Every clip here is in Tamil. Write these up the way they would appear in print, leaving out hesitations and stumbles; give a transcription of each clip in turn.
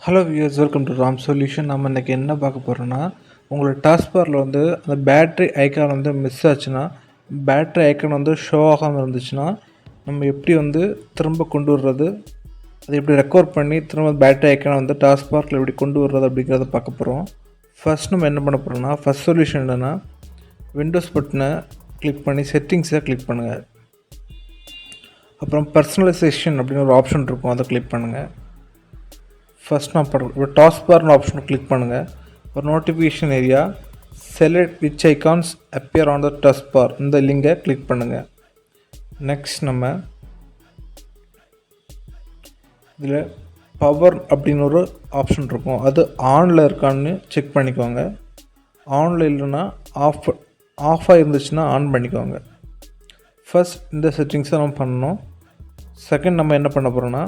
Hello viewers, welcome to Ram solution. நம்ம இன்றைக்கி என்ன பார்க்க போகிறோன்னா, உங்களோட டாஸ்க்பாரில் வந்து அந்த பேட்ரி ஐக்கான் வந்து மிஸ் ஆச்சுன்னா, பேட்ரி ஐக்கான் வந்து ஷோ ஆகாமல் இருந்துச்சுன்னா, நம்ம எப்படி வந்து திரும்ப கொண்டு வர்றது, அதை எப்படி ரெக்கவர் பண்ணி திரும்ப பேட்ரி ஐக்கானை வந்து டாஸ்க்பாரில் எப்படி கொண்டு வர்றது அப்படிங்கிறத பார்க்க போகிறோம். ஃபஸ்ட் நம்ம என்ன பண்ண போகிறோம்னா, ஃபஸ்ட் சொல்யூஷன் என்னென்னா, விண்டோஸ் பட்டனை கிளிக் பண்ணி செட்டிங்ஸை கிளிக் பண்ணுங்கள். அப்புறம் பர்சனலைசேஷன் அப்படின்னு ஒரு ஆப்ஷன் இருக்கும், அதை கிளிக் பண்ணுங்கள். ஃபஸ்ட் நான் இப்போ டாஸ்க்பார்னு ஆப்ஷனை கிளிக் பண்ணுங்கள். ஒரு notification area select which icons appear on the taskbar, இந்த லிங்கை கிளிக் பண்ணுங்கள். நெக்ஸ்ட் நம்ம இதில் பவர் அப்படின்னு ஒரு ஆப்ஷன் இருக்கும், அது ஆனில் இருக்கான்னு செக் பண்ணிக்கோங்க. ஆனில் இல்லைன்னா ஆஃபாக இருந்துச்சுன்னா ஆன் பண்ணிக்கோங்க. ஃபஸ்ட் இந்த செட்டிங்ஸை நம்ம பண்ணணும். செகண்ட் நம்ம என்ன பண்ண போகிறோன்னா,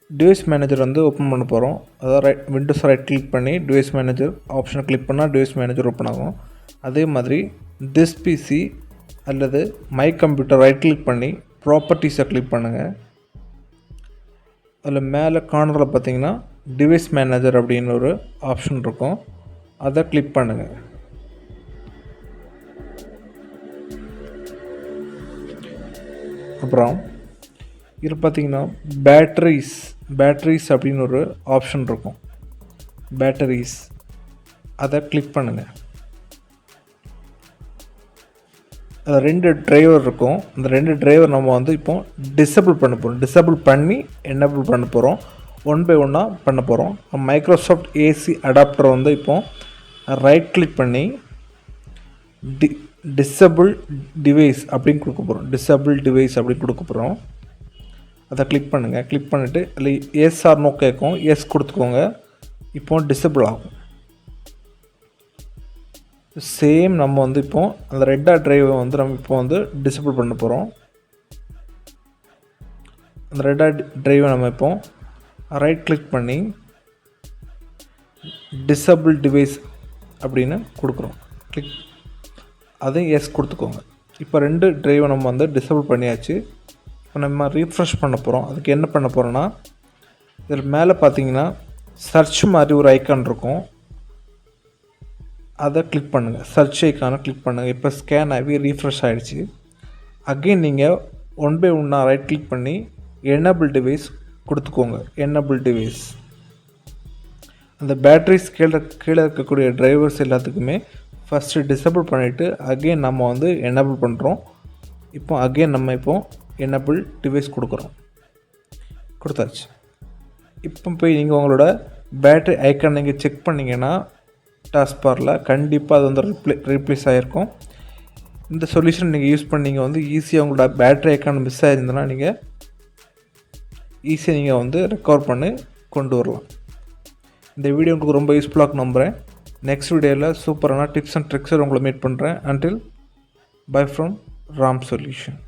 டிவைஸ் மேனேஜர் வந்து ஓப்பன் பண்ண போகிறோம். அதாவது விண்டோஸ் ரைட் கிளிக் பண்ணி டிவைஸ் மேனேஜர் ஆப்ஷனை கிளிக் பண்ணால் டிவைஸ் மேனேஜர் ஓப்பன் ஆகும். அதே மாதிரி திஸ் பிசி அல்லது மை கம்ப்யூட்டர் ரைட் கிளிக் பண்ணி ப்ராப்பர்ட்டிஸை கிளிக் பண்ணுங்கள். அதில் மேலே கார்னரில் பார்த்தீங்கன்னா டிவைஸ் மேனேஜர் அப்படின்னு ஒரு ஆப்ஷன் இருக்கும், அதை கிளிக் பண்ணுங்கள். அப்புறம் இது பார்த்திங்கன்னா பேட்டரிஸ் அப்படின்னு ஒரு ஆப்ஷன் இருக்கும், பேட்டரிஸ் அதை கிளிக் பண்ணுங்கள். அதில் 2 டிரைவர் இருக்கும். அந்த 2 டிரைவர் நம்ம வந்து இப்போ டிசேபிள் பண்ண போகிறோம். டிசேபிள் பண்ணி எனேபிள் பண்ண போகிறோம். 1 by 1 பண்ண போகிறோம். மைக்ரோசாஃப்ட் ஏசி அடாப்டர் வந்து இப்போ ரைட் கிளிக் பண்ணி டிசேபிள் டிவைஸ் அப்படின்னு கொடுக்க போகிறோம். டிசேபிள் டிவைஸ் அப்படின்னு கொடுக்க போகிறோம். அதை கிளிக் பண்ணுங்கள். கிளிக் பண்ணிவிட்டு இல்லை எஸ் ஆர் நோ கேட்கும், எஸ் கொடுத்துக்கோங்க. இப்போ டிசேபிள் ஆகும். சேம் நம்ம வந்து இப்போ அந்த ரெட்டாக டிரைவை வந்து நம்ம இப்போ வந்து டிசேபிள் பண்ண போகிறோம். அந்த ரெட்டாக டிரைவை நம்ம இப்போ ரைட் கிளிக் பண்ணி டிசேபிள் டிவைஸ் அப்படின்னு கொடுக்குறோம். கிளிக் அதை எஸ் கொடுத்துக்கோங்க. இப்போ 2 டிரைவை நம்ம வந்து டிசேபிள் பண்ணியாச்சு. இப்போ நம்ம ரீஃப்ரெஷ் பண்ண போகிறோம். அதுக்கு என்ன பண்ண போகிறோன்னா, இதில் மேலே பார்த்தீங்கன்னா சர்ச் மாதிரி ஒரு ஐக்கான் இருக்கும், அதை கிளிக் பண்ணுங்கள். சர்ச் ஐக்கானை கிளிக் பண்ணுங்கள். இப்போ ஸ்கேன் ஆகி ரீஃப்ரெஷ் ஆகிடுச்சு. அகெயின் நீங்கள் 1 by 1 ரைட் கிளிக் பண்ணி எனேபிள் டிவைஸ் கொடுத்துக்கோங்க. எனேபிள் டிவைஸ் அந்த பேட்டரிஸ் கீழே இருக்கக்கூடிய டிரைவர்ஸ் எல்லாத்துக்குமே ஃபஸ்ட்டு டிசேபிள் பண்ணிவிட்டு அகெயின் நம்ம வந்து எனேபிள் பண்ணுறோம். இப்போ அகெயின் நம்ம இப்போ எனேபிள் டிவைஸ் கொடுத்தாச்சு. இப்போ போய் நீங்கள் உங்களோட பேட்டரி ஐக்கான் நீங்கள் செக் பண்ணிங்கன்னா டாஸ்க்பாரில் கண்டிப்பாக அது வந்து ரீப்ளேஸ் ஆகிருக்கும். இந்த சொல்யூஷன் நீங்கள் யூஸ் பண்ணி வந்து ஈஸியாக உங்களோட பேட்டரி ஐக்கான் மிஸ் ஆகிருந்ததுன்னா நீங்கள் ஈஸியாக வந்து ரெக்கவர் பண்ணி கொண்டு வரலாம். இந்த வீடியோ உங்களுக்கு ரொம்ப யூஸ்ஃபுல்லாக நம்புகிறேன். நெக்ஸ்ட் வீடியோவில் சூப்பரான டிப்ஸ் அண்ட் ட்ரிக்ஸை உங்களை மீட் பண்ணுறேன். Until by from Ram solution.